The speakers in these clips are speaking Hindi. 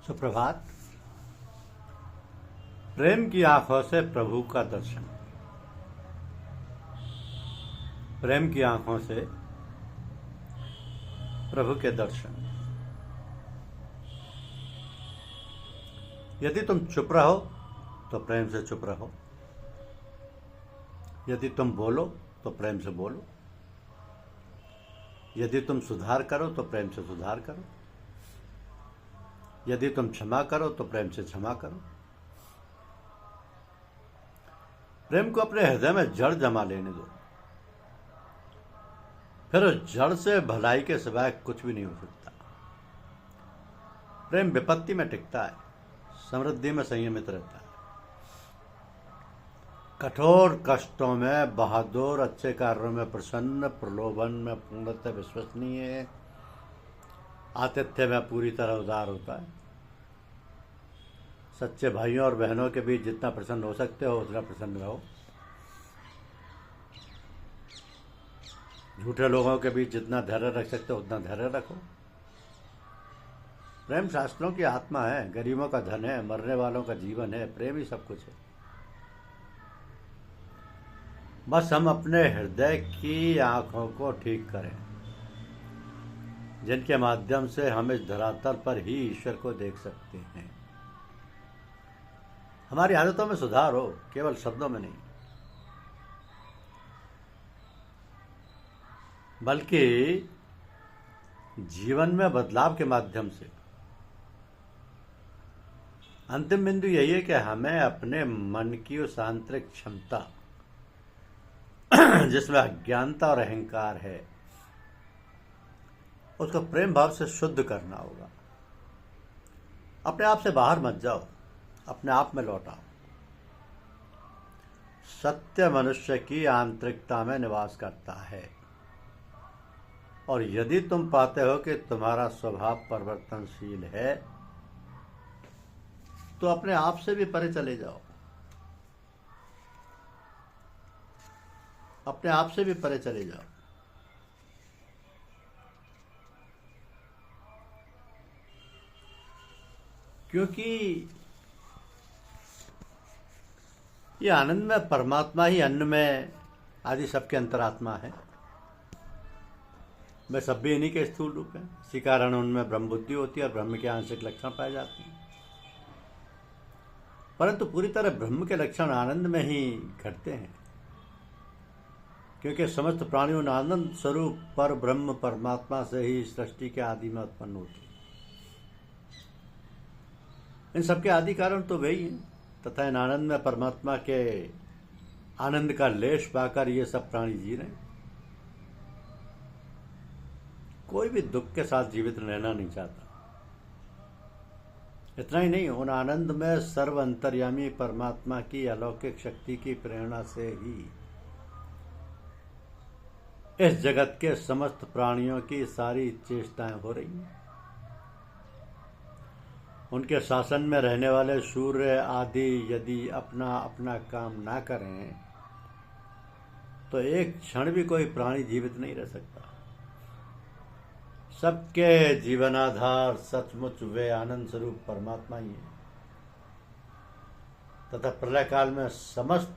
सुप्रभात। प्रेम की आंखों से प्रभु का दर्शन। प्रेम की आंखों से प्रभु के दर्शन। यदि तुम चुप रहो तो प्रेम से चुप रहो, यदि तुम बोलो तो प्रेम से बोलो, यदि तुम सुधार करो तो प्रेम से सुधार करो, यदि तुम क्षमा करो तो प्रेम से क्षमा करो। प्रेम को अपने हृदय में जड़ जमा लेने दो, फिर उस जड़ से भलाई के सिवाय कुछ भी नहीं हो सकता। प्रेम विपत्ति में टिकता है, समृद्धि में संयमित रहता है, कठोर कष्टों में बहादुर, अच्छे कार्यों में प्रसन्न, प्रलोभन में पूर्णतः विश्वसनीय, आतिथ्य में पूरी तरह उदार होता है। सच्चे भाइयों और बहनों के बीच जितना प्रसन्न हो सकते हो उतना प्रसन्न रहो। झूठे लोगों के बीच जितना धैर्य रख सकते हो उतना धैर्य रखो। प्रेम शास्त्रों की आत्मा है, गरीबों का धन है, मरने वालों का जीवन है। प्रेम ही सब कुछ है। बस हम अपने हृदय की आंखों को ठीक करें, जिनके माध्यम से हम इस धरातल पर ही ईश्वर को देख सकते हैं। हमारी आदतों में सुधार हो, केवल शब्दों में नहीं, बल्कि जीवन में बदलाव के माध्यम से। अंतिम बिंदु यही है कि हमें अपने मन की उस आंतरिक क्षमता जिसमें अज्ञानता और अहंकार है, उसको प्रेम भाव से शुद्ध करना होगा। अपने आप से बाहर मत जाओ, अपने आप में लौट आओ। सत्य मनुष्य की आंतरिकता में निवास करता है, और यदि तुम पाते हो कि तुम्हारा स्वभाव परिवर्तनशील है तो अपने आप से भी परे चले जाओ, अपने आप से भी परे चले जाओ। क्योंकि ये आनंद में परमात्मा ही अन्न में आदि सबके अंतरात्मा है। वे सब भी इन्हीं के स्थूल रूप हैं। इसी कारण उनमें ब्रह्म बुद्धि होती है और ब्रह्म के आंशिक लक्षण पाए जाते हैं, परंतु पूरी तरह ब्रह्म के लक्षण आनंद में ही घटते हैं। क्योंकि समस्त प्राणियों आनंद स्वरूप पर ब्रह्म परमात्मा से ही सृष्टि के आदि में उत्पन्न होती है। इन सबके आदि कारण तो वही हैं, तथा इन आनंद में परमात्मा के आनंद का लेश पाकर ये सब प्राणी जी रहे हैं। कोई भी दुख के साथ जीवित रहना नहीं चाहता। इतना ही नहीं, उन आनंद में सर्व अंतर्यामी परमात्मा की अलौकिक शक्ति की प्रेरणा से ही इस जगत के समस्त प्राणियों की सारी चेष्टाएं हो रही हैं। उनके शासन में रहने वाले सूर्य आदि यदि अपना अपना काम ना करें तो एक क्षण भी कोई प्राणी जीवित नहीं रह सकता। सबके जीवनाधार सचमुच वे आनंद स्वरूप परमात्मा ही है, तथा प्रलय काल में समस्त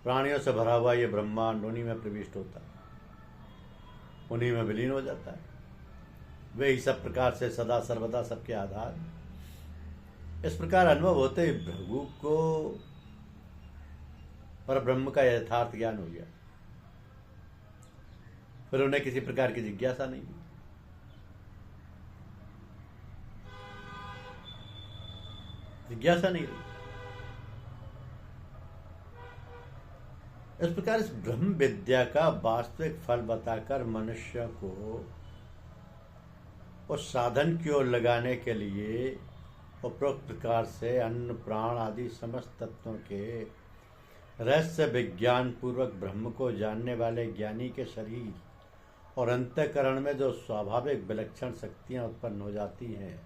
प्राणियों से भरा हुआ ये ब्रह्मांड उन्हीं में प्रविष्ट होता है, उन्हीं में विलीन हो जाता है। वे ही सब प्रकार से सदा सर्वदा सबके आधार। इस प्रकार अनुभव होते ही भृगु को परब्रह्म का यथार्थ ज्ञान हो गया। फिर उन्हें किसी प्रकार की जिज्ञासा नहीं हुई। जिज्ञासा नहीं रही। इस प्रकार इस ब्रह्म विद्या का वास्तविक फल बताकर मनुष्य को उस साधन की ओर लगाने के लिए उपरोक्त प्रकार से अन्न प्राण आदि समस्त तत्वों के रहस्य विज्ञान पूर्वक ब्रह्म को जानने वाले ज्ञानी के शरीर और अंतःकरण में जो स्वाभाविक विलक्षण शक्तियां उत्पन्न हो जाती हैं,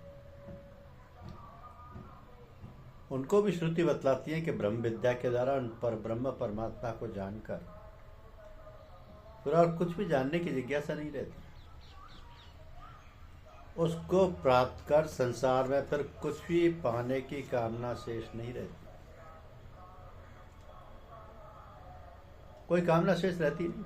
उनको भी श्रुति बतलाती है कि ब्रह्म विद्या के द्वारा उन पर ब्रह्म परमात्मा को जानकर फिर और कुछ भी जानने की जिज्ञासा नहीं रहती। उसको प्राप्त कर संसार में फिर कुछ भी पाने की कामना शेष नहीं रहती। कोई कामना शेष रहती नहीं।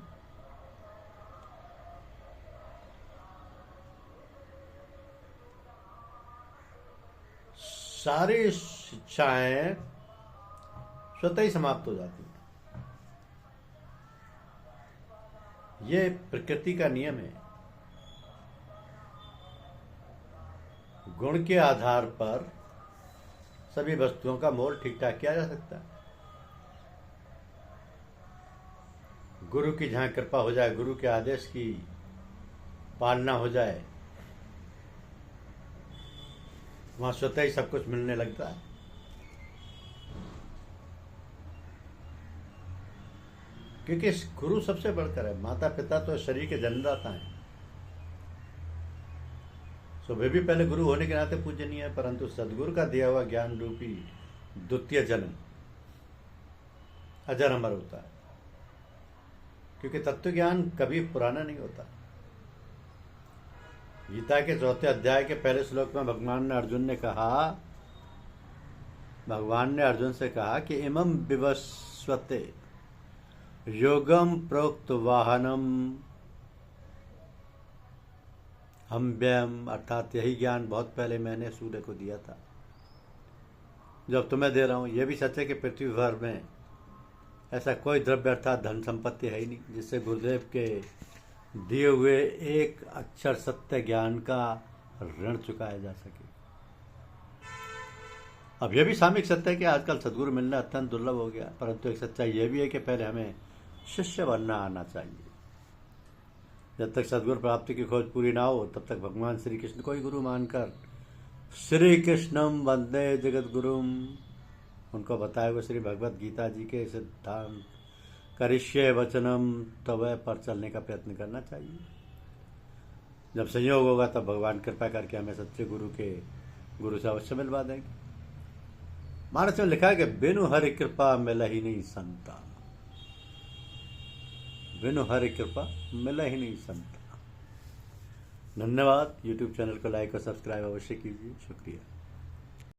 सारी इच्छाएं स्वतः ही समाप्त हो जाती हैं। ये प्रकृति का नियम है। गुण के आधार पर सभी वस्तुओं का मोल ठीक ठाक किया जा सकता है। गुरु की जहाँ कृपा हो जाए, गुरु के आदेश की पालना हो जाए, वहाँ स्वतः ही सब कुछ मिलने लगता है। क्योंकि गुरु सबसे बढ़कर है। माता पिता तो शरीर के जन्मदाता हैं, तो वे भी पहले गुरु होने के नाते पूजनीय है, परंतु सदगुरु का दिया हुआ ज्ञान रूपी द्वितीय जन्म अजर अमर होता है। क्योंकि तत्व ज्ञान कभी पुराना नहीं होता। गीता के 4 अध्याय के पहले श्लोक में भगवान ने अर्जुन से कहा कि इमं विवस्वते योगम प्रोक्त वाहनम हम व्ययम, अर्थात यही ज्ञान बहुत पहले मैंने सूर्य को दिया था, जब तुम्हें दे रहा हूँ। यह भी सच है कि पृथ्वी भर में ऐसा कोई द्रव्य अर्थात धन संपत्ति है ही नहीं जिससे गुरुदेव के दिए हुए एक अक्षर सत्य ज्ञान का ऋण चुकाया जा सके। अब यह भी सामयिक सत्य है कि आजकल सदगुरु मिलना अत्यंत दुर्लभ हो गया, परंतु एक सच्चाई यह भी है कि पहले हमें शिष्य बनना आना चाहिए। जब तक सदगुरु प्राप्ति की खोज पूरी ना हो तब तक भगवान श्री कृष्ण को ही गुरु मानकर श्री कृष्णम वंदे जगत गुरुम, उनको बताए हुए श्री भगवत गीता जी के सिद्धांत करिष्ये वचनम तवय पर चलने का प्रयत्न करना चाहिए। जब संयोग होगा तब भगवान कृपा करके हमें सच्चे गुरु से अवश्य मिलवा देंगे। मानस में लिखा है कि बिनु हरि कृपा मिला ही नहीं संता, बिनु हरि कृपा मिला ही नहीं संता। धन्यवाद। YouTube चैनल को लाइक और सब्सक्राइब अवश्य कीजिए। शुक्रिया।